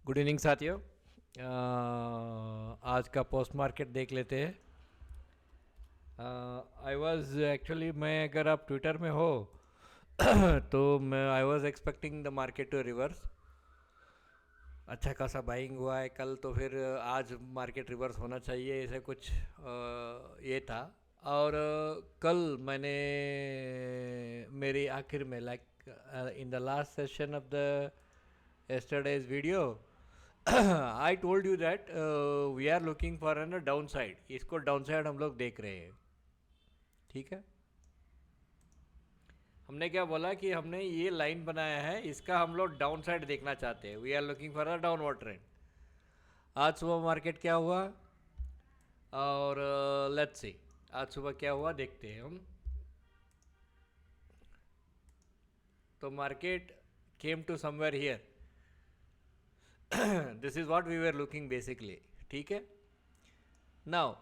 Good evening साथियों। आज का पोस्ट मार्केट देख लेते हैं। आई वॉज एक्चुअली, मैं अगर आप ट्विटर में हो तो मैं I was expecting the market to reverse. अच्छा खासा बाइंग हुआ है कल, तो फिर आज मार्केट रिवर्स होना चाहिए, ऐसे कुछ ये था। और कल मैंने मेरी आखिर में like in the last session of the yesterday's video I told you that we are looking for an down side, इसको डाउन साइड हम लोग देख रहे हैं। ठीक है, हमने क्या बोला कि हमने ये लाइन बनाया है, इसका हम लोग डाउन साइड देखना चाहते हैं। We are looking for a downward trend. आज सुबह मार्केट क्या हुआ और लेट्स सी आज सुबह क्या हुआ देखते हैं हम। तो market came to somewhere here, this is what we were looking basically. ठीक है, now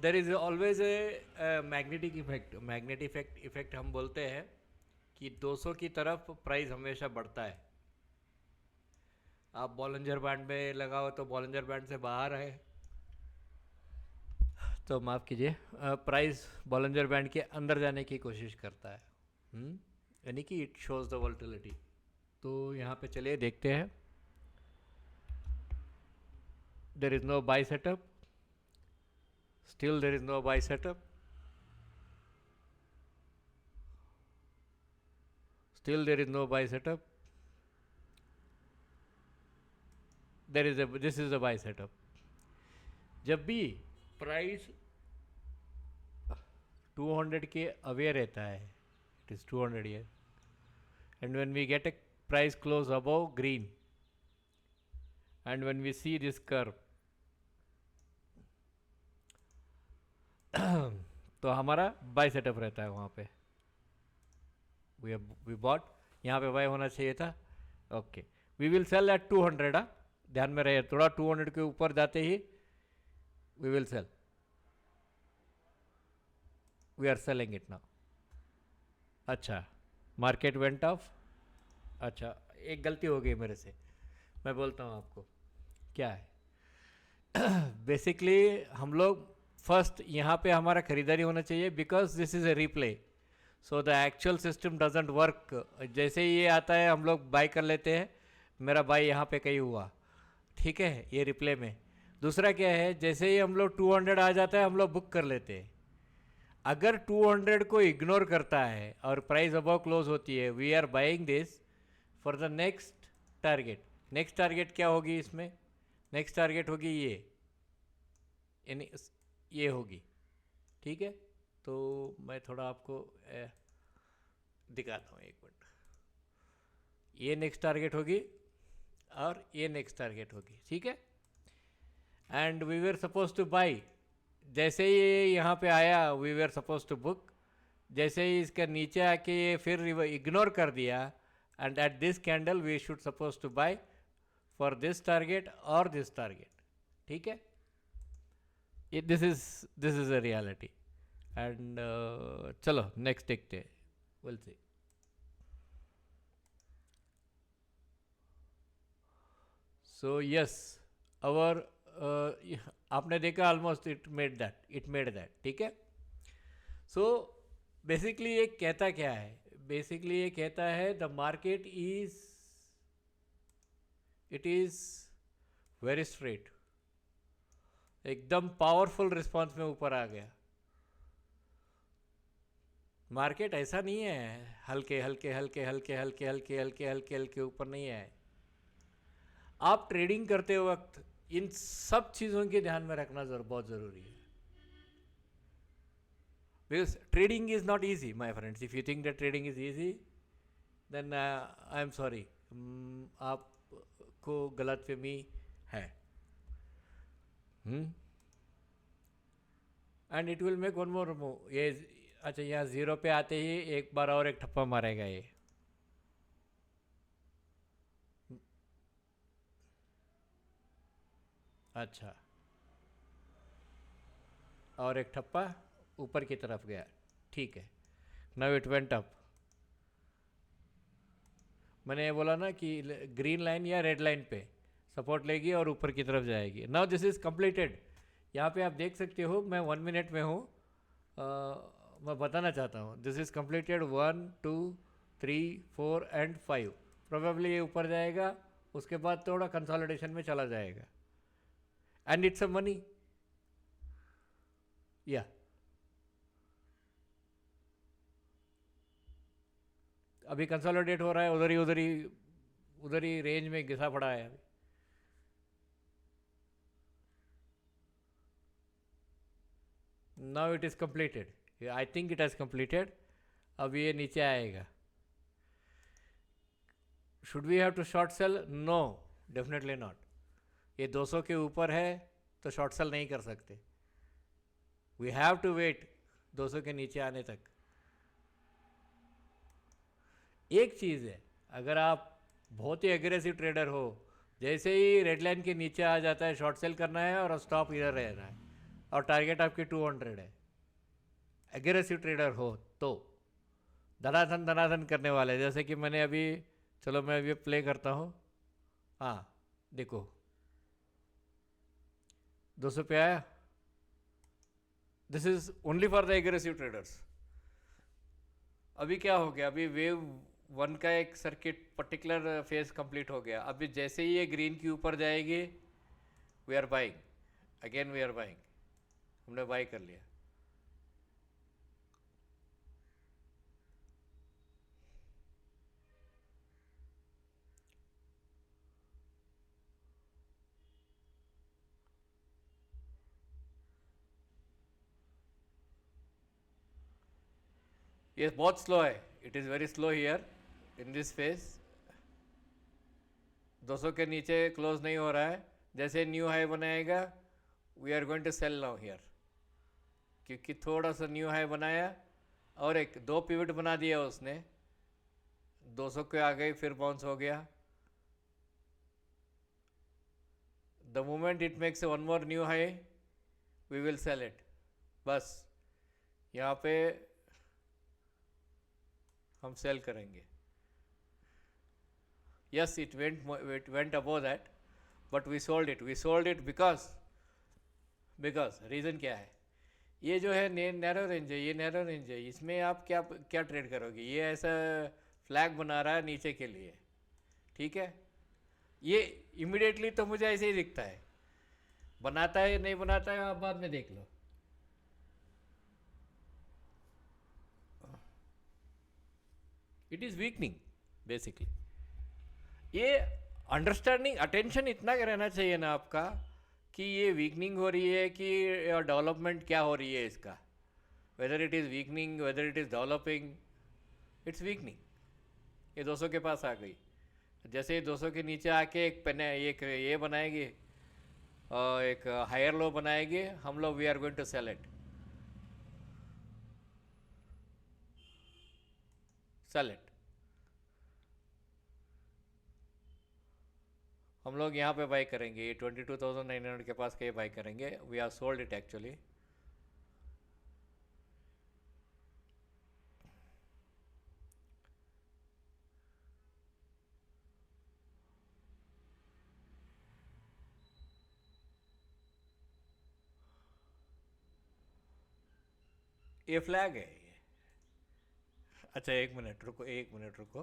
there is always a magnetic effect. Magnetic effect हम बोलते हैं कि 200 की तरफ प्राइस हमेशा बढ़ता है। आप बॉलिंजर बैंड में लगाओ तो बॉलिंजर बैंड से बाहर है, तो माफ़ कीजिए, प्राइस बॉलिंजर बैंड के अंदर जाने की कोशिश करता है। यानी कि इट शोज द वोलेटिलिटी। तो यहाँ पे चलिए देखते हैं। There is no buy setup, still there is no buy setup, still there is no buy setup. This is a buy setup. जब भी प्राइस 200 के अवे रहता है, it is 200 here, and when we get a price close above green and when we see this curve तो हमारा bye setup रहता है वहाँ पे। वी बॉट, यहाँ पे बाय होना चाहिए था। Okay, we will sell at 200। ध्यान में रहे, थोड़ा 200 के ऊपर जाते ही we will sell. We are selling it now. अच्छा, मार्केट वेंट ऑफ। अच्छा, एक गलती हो गई मेरे से, मैं बोलता हूँ आपको क्या है। बेसिकली हम लोग फर्स्ट यहाँ पे हमारा खरीदारी होना चाहिए, because this is a replay, so the actual system doesn't work. जैसे ही ये आता है हम लोग बाई कर लेते हैं। मेरा बाई यहाँ पे कहीं हुआ, ठीक है, ये रिप्ले में। दूसरा क्या है, जैसे ही हम लोग 200 आ जाता है हम लोग बुक कर लेते हैं। अगर 200 को इग्नोर करता है और प्राइस अबव क्लोज होती है, we are buying this for the next target. Next target क्या होगी इसमें? नेक्स्ट टारगेट होगी ये, यानी ये होगी। ठीक है, तो मैं थोड़ा आपको दिखाता हूँ, एक मिनट। ये नेक्स्ट टारगेट होगी और ये नेक्स्ट टारगेट होगी, ठीक है। And we were suppose to buy. जैसे ही ये यहाँ पे आया we were suppose to book. जैसे ही इसका नीचे आके ये फिर इग्नोर कर दिया, and at this candle we should suppose to buy for this target और दिस टारगेट। ठीक है, this is a reality. And चलो नेक्स्ट देखते हैं, विल सी। सो यस, अवर आपने देखा ऑलमोस्ट इट मेड दैट, ठीक है। सो बेसिकली ये कहता क्या है? बेसिकली ये कहता है the market it is very straight, एकदम पावरफुल रिस्पांस में ऊपर आ गया। मार्केट ऐसा नहीं है हल्के हल्के हल्के हल्के हल्के हल्के हल्के हल्के हल्के ऊपर नहीं है। आप ट्रेडिंग करते वक्त इन सब चीज़ों के ध्यान में रखना बहुत ज़रूरी है। Because trading is not easy my friends. If you think that trading is easy, then I am sorry, आपको गलतफहमी है। And it will make one more move. ये अच्छा, यहाँ ज़ीरो पे आते ही एक बार और एक ठप्पा मारेगा ये। अच्छा, और एक ठप्पा ऊपर की तरफ गया, ठीक है। Now it went up. मैंने ये बोला ना कि ग्रीन लाइन या रेड लाइन पे, सपोर्ट लेगी और ऊपर की तरफ जाएगी. Now this is completed. यहाँ पे आप देख सकते हो मैं 1 मिनट में हूँ. मैं बताना चाहता हूँ this is completed 1 2 3 4 and 5. Probably ये ऊपर जाएगा, उसके बाद थोड़ा कंसोलिडेशन में चला जाएगा एंड इट्स अ मनी. या अभी कंसोलिडेट हो रहा है, उधर ही रेंज में घिसा पड़ा है अभी. Now it is completed. I think it has completed. अब ये नीचे आएगा. Should we have to short sell? No, definitely not. ये 200 के ऊपर है तो शॉर्ट सेल नहीं कर सकते. वी हैव टू वेट 200 के नीचे आने तक. एक चीज़ है, अगर आप बहुत ही एग्रेसिव ट्रेडर हो, जैसे ही रेड लाइन के नीचे आ जाता है शॉर्ट सेल करना है और स्टॉप इधर रहना है और टारगेट आपकी 200 है. एग्रेसिव ट्रेडर हो तो धनाधन धनाधन करने वाले, जैसे कि मैंने अभी, चलो मैं अभी प्ले करता हूँ. हाँ देखो 200 पे आया. This is only for the aggressive traders. अभी क्या हो गया, अभी वेव 1 का एक सर्किट पर्टिकुलर फेज कंप्लीट हो गया. अभी जैसे ही ये ग्रीन के ऊपर जाएगी we are buying. Again we are buying. हमने बाई कर लिया. ये बहुत स्लो है. It is very slow here in this phase. 200 के नीचे क्लोज नहीं हो रहा है. जैसे न्यू हाई बनाएगा we are going to sell now here, क्योंकि थोड़ा सा न्यू हाई बनाया और एक दो पिवट बना दिया उसने. 200 के आ गई, फिर बाउंस हो गया. The moment it makes one more new high we will sell it. बस यहाँ पे हम सेल करेंगे. Yes, it went above that, but we sold it. We sold it because reason क्या है, ये जो है नैरो रेंज है, ये नैरो रेंज है, इसमें आप क्या क्या ट्रेड करोगे. ये ऐसा फ्लैग बना रहा है नीचे के लिए, ठीक है. ये इमिडिएटली तो मुझे ऐसे ही दिखता है. बनाता है नहीं बनाता है आप बाद में देख लो. It is weakening basically. ये अंडरस्टैंडिंग अटेंशन इतना रहना चाहिए ना आपका कि ये वीकनिंग हो रही है कि डेवलपमेंट क्या हो रही है इसका. Whether it is weakening, whether it is developing, it's weakening. ये 200 के पास आ गई. जैसे ही 200 के नीचे आके एक ये बनाएगी, एक हायर लो बनाएगी, हम लोग we are going to sell it. Sell it. हम लोग यहाँ पे बाई करेंगे. ये 22,900 के पास के बाई करेंगे. We are sold it actually. ये फ्लैग है ये. अच्छा एक मिनट रुको,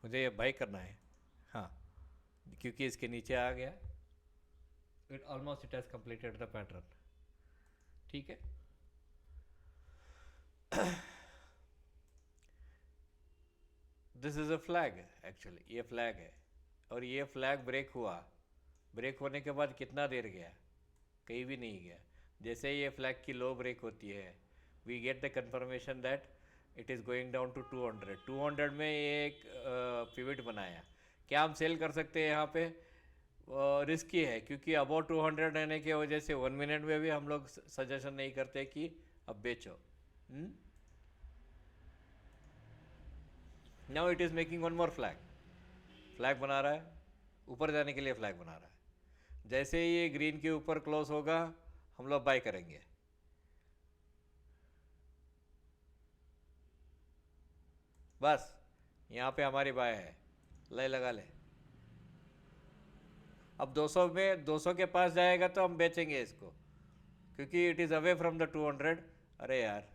मुझे ये बाई करना है. हाँ, क्योंकि इसके नीचे आ गया. It almost it has completed the pattern. ठीक है. This is a flag actually. ये फ्लैग है और ये फ्लैग ब्रेक हुआ. ब्रेक होने के बाद कितना देर गया, कहीं भी नहीं गया. जैसे ये फ्लैग की लो ब्रेक होती है we get the confirmation that it is going down to 200. 200 में ये एक पिवट बनाया. क्या हम सेल कर सकते हैं यहाँ पे? रिस्की है, क्योंकि अबाउट 200 रहने की वजह से 1 मिनट में भी हम लोग सजेशन नहीं करते कि अब बेचो. Now it is making one more flag. Flag बना रहा है, ऊपर जाने के लिए फ्लैग बना रहा है. जैसे ही ये ग्रीन के ऊपर क्लोज होगा हम लोग बाय करेंगे. बस यहाँ पे हमारी बाय है. ले लगा ले. अब 200 में 200 के पास जाएगा तो हम बेचेंगे इसको, क्योंकि it is away from the 200। अरे यार,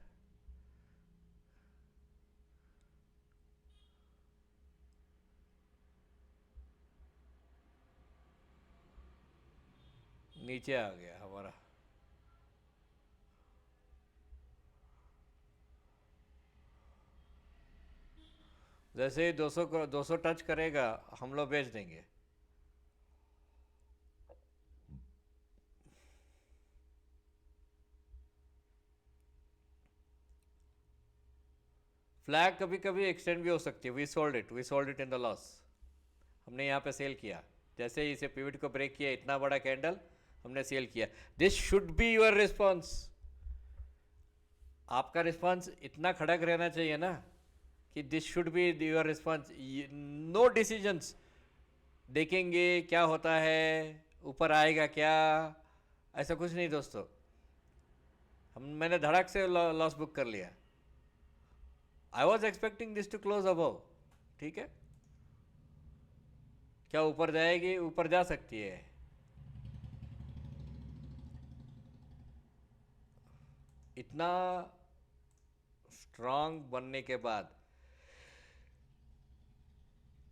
नीचे आ गया हमारा। जैसे ही 200 को 200 टच करेगा हम लोग बेच देंगे। फ्लैग कभी कभी एक्सटेंड भी हो सकती है। We sold it in the loss. हमने यहाँ पे सेल किया, जैसे ही इसे पिवट को ब्रेक किया, इतना बड़ा कैंडल हमने सेल किया। This should be your response. आपका रिस्पॉन्स इतना खड़क रहना चाहिए ना कि this should be your response. No decisions, देखेंगे क्या होता है, ऊपर आएगा क्या, ऐसा कुछ नहीं दोस्तों। मैंने धड़क से लॉस बुक कर लिया। I was expecting this to close above. ठीक है, क्या ऊपर जाएगी? ऊपर जा सकती है। इतना स्ट्रांग बनने के बाद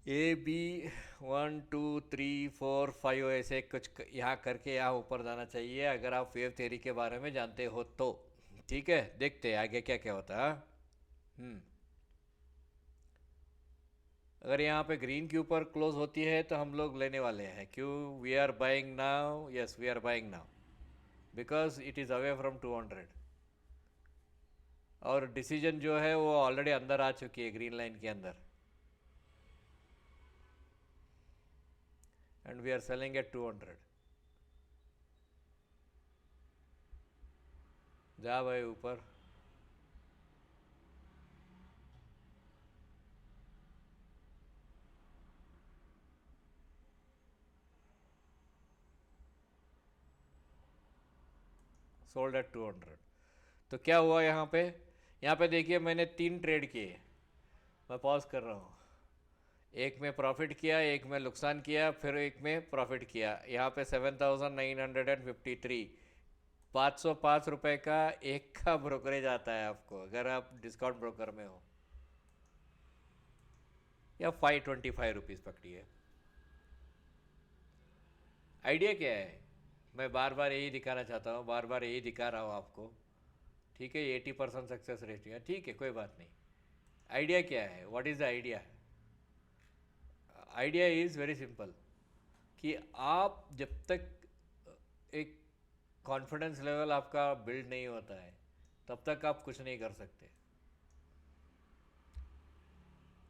ए बी 1 2 3 4 5 ऐसे कुछ यहाँ करके यहाँ ऊपर जाना चाहिए, अगर आप वेव थ्योरी के बारे में जानते हो तो। ठीक है, देखते हैं आगे क्या क्या होता है। अगर यहाँ पे ग्रीन के ऊपर क्लोज होती है तो हम लोग लेने वाले हैं। क्यों? We are buying now. Yes, we are buying now because it is away from 200। और डिसीजन जो है वो ऑलरेडी अंदर आ चुकी है, ग्रीन लाइन के अंदर, and we are selling at 200। जा भाई ऊपर। Sold at 200। तो क्या हुआ यहाँ पे? यहाँ पे देखिए, मैंने 3 ट्रेड किए। मैं पॉज कर रहा हूँ। एक में प्रॉफिट किया, एक में नुकसान किया, फिर एक में प्रॉफिट किया। यहाँ पे 7,953, 505 रुपये का एक का ब्रोकरेज आता है आपको, अगर आप डिस्काउंट ब्रोकर में हो। या 525 रुपीज़ पकड़िए। आइडिया क्या है? मैं बार बार यही दिखाना चाहता हूँ, बार बार यही दिखा रहा हूँ आपको। ठीक है, 80% सक्सेस रेट है, ठीक है, कोई बात नहीं। आइडिया क्या है? What is the idea? Idea is very simple, कि आप जब तक एक कॉन्फिडेंस लेवल आपका बिल्ड नहीं होता है, तब तक आप कुछ नहीं कर सकते।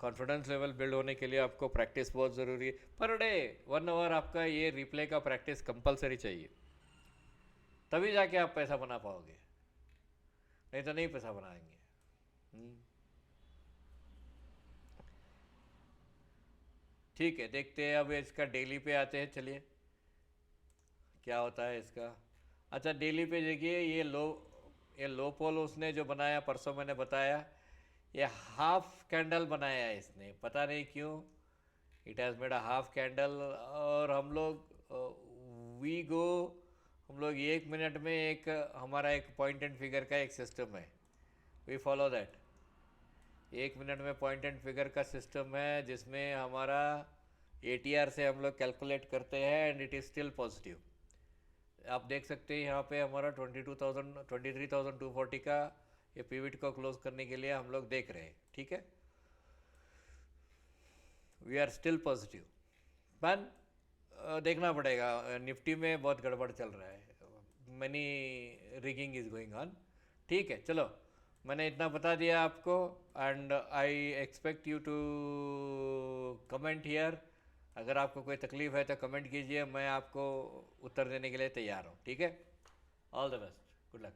कॉन्फिडेंस लेवल बिल्ड होने के लिए आपको प्रैक्टिस बहुत ज़रूरी है। पर डे 1 आवर आपका ये रिप्ले का प्रैक्टिस कंपलसरी चाहिए, तभी जाके आप पैसा बना पाओगे, नहीं तो नहीं पैसा बनाएंगे। ठीक है, देखते हैं अब इसका डेली पे आते हैं। चलिए, क्या होता है इसका। अच्छा, डेली पे देखिए, ये लो पोल उसने जो बनाया, परसों मैंने बताया, ये हाफ कैंडल बनाया है इसने, पता नहीं क्यों। It has made a half candle. और हम लोग वी गो, हम लोग 1 मिनट में एक, हमारा एक पॉइंट एंड फिगर का एक सिस्टम है, वी फॉलो दैट। 1 मिनट में पॉइंट एंड फिगर का सिस्टम है, जिसमें हमारा ATR से हम लोग कैलकुलेट करते हैं, and it is still positive. आप देख सकते हैं यहाँ पे हमारा 23,240 का ये पिविट को क्लोज करने के लिए हम लोग देख रहे हैं। ठीक है, वी आर स्टिल पॉजिटिव। पर देखना पड़ेगा, निफ्टी में बहुत गड़बड़ चल रहा है, money rigging is going on. ठीक है, चलो, मैंने इतना बता दिया आपको, and I expect you to comment here. अगर आपको कोई तकलीफ़ है तो कमेंट कीजिए, मैं आपको उत्तर देने के लिए तैयार हूँ। ठीक है, all the best, good luck.